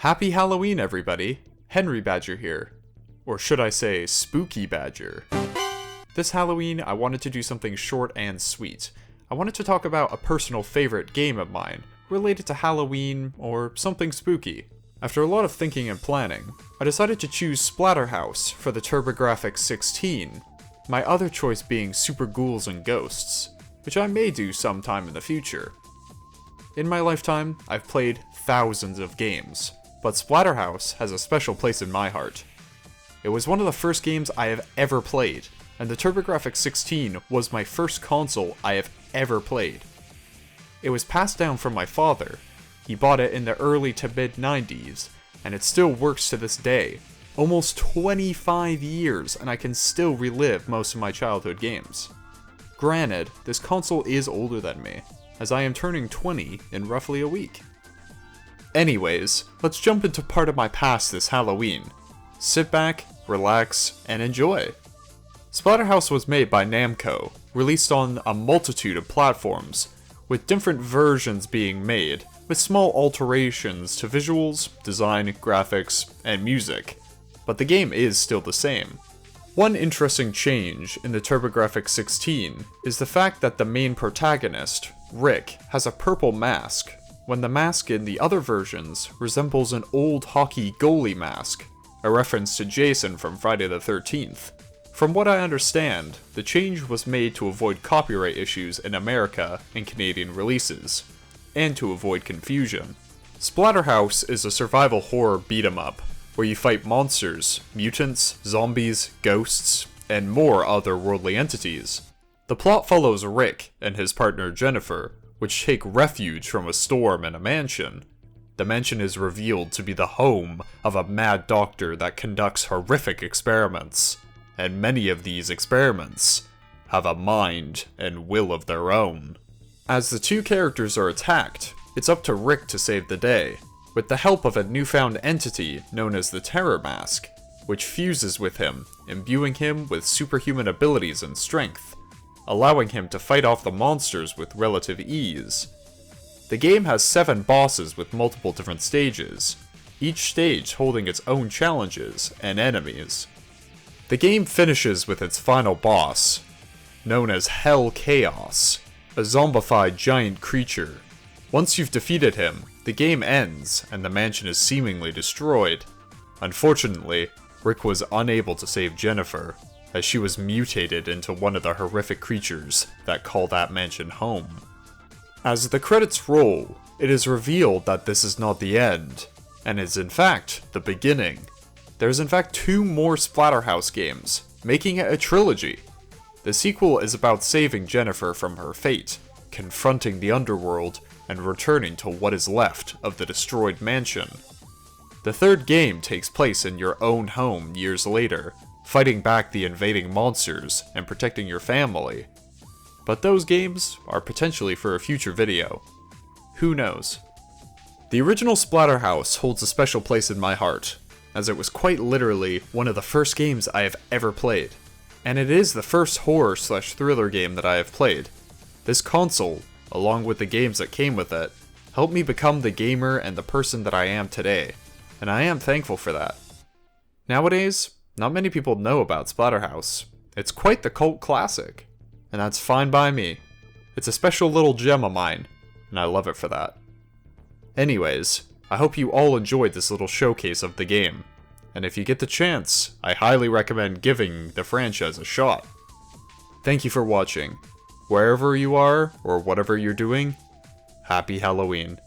Happy Halloween, everybody! Henry Badger here. Or should I say, Spooky Badger. This Halloween, I wanted to do something short and sweet. I wanted to talk about a personal favorite game of mine, related to Halloween, or something spooky. After a lot of thinking and planning, I decided to choose Splatterhouse for the TurboGrafx-16, my other choice being Super Ghouls and Ghosts, which I may do sometime in the future. In my lifetime, I've played thousands of games, but Splatterhouse has a special place in my heart. It was one of the first games I have ever played, and the TurboGrafx-16 was my first console I have ever played. It was passed down from my father. He bought it in the early to mid-90s, and it still works to this day. Almost 25 years, and I can still relive most of my childhood games. Granted, this console is older than me, as I am turning 20 in roughly a week. Anyways, let's jump into part of my past this Halloween. Sit back, relax, and enjoy. Splatterhouse was made by Namco, released on a multitude of platforms, with different versions being made, with small alterations to visuals, design, graphics, and music, but the game is still the same. One interesting change in the TurboGrafx-16 is the fact that the main protagonist, Rick, has a purple mask, when the mask in the other versions resembles an old hockey goalie mask, a reference to Jason from Friday the 13th. From what I understand, the change was made to avoid copyright issues in America and Canadian releases, and to avoid confusion. Splatterhouse is a survival horror beat-em-up, where you fight monsters, mutants, zombies, ghosts, and more otherworldly entities. The plot follows Rick and his partner Jennifer, which take refuge from a storm in a mansion. The mansion is revealed to be the home of a mad doctor that conducts horrific experiments, and many of these experiments have a mind and will of their own. As the two characters are attacked, it's up to Rick to save the day, with the help of a newfound entity known as the Terror Mask, which fuses with him, imbuing him with superhuman abilities and strength, allowing him to fight off the monsters with relative ease. The game has 7 bosses with multiple different stages, each stage holding its own challenges and enemies. The game finishes with its final boss, known as Hell Chaos, a zombified giant creature. Once you've defeated him, the game ends and the mansion is seemingly destroyed. Unfortunately, Rick was unable to save Jennifer, as she was mutated into one of the horrific creatures that call that mansion home. As the credits roll, it is revealed that this is not the end, and is in fact the beginning. There's in fact 2 more Splatterhouse games, making it a trilogy. The sequel is about saving Jennifer from her fate, confronting the underworld, and returning to what is left of the destroyed mansion. The third game takes place in your own home years later, fighting back the invading monsters and protecting your family. But those games are potentially for a future video. Who knows? The original Splatterhouse holds a special place in my heart, as it was quite literally one of the first games I have ever played. And it is the first horror/thriller game that I have played. This console, along with the games that came with it, helped me become the gamer and the person that I am today, and I am thankful for that. Nowadays, not many people know about Splatterhouse. It's quite the cult classic, and that's fine by me. It's a special little gem of mine, and I love it for that. Anyways, I hope you all enjoyed this little showcase of the game, and if you get the chance, I highly recommend giving the franchise a shot. Thank you for watching. Wherever you are, or whatever you're doing, happy Halloween.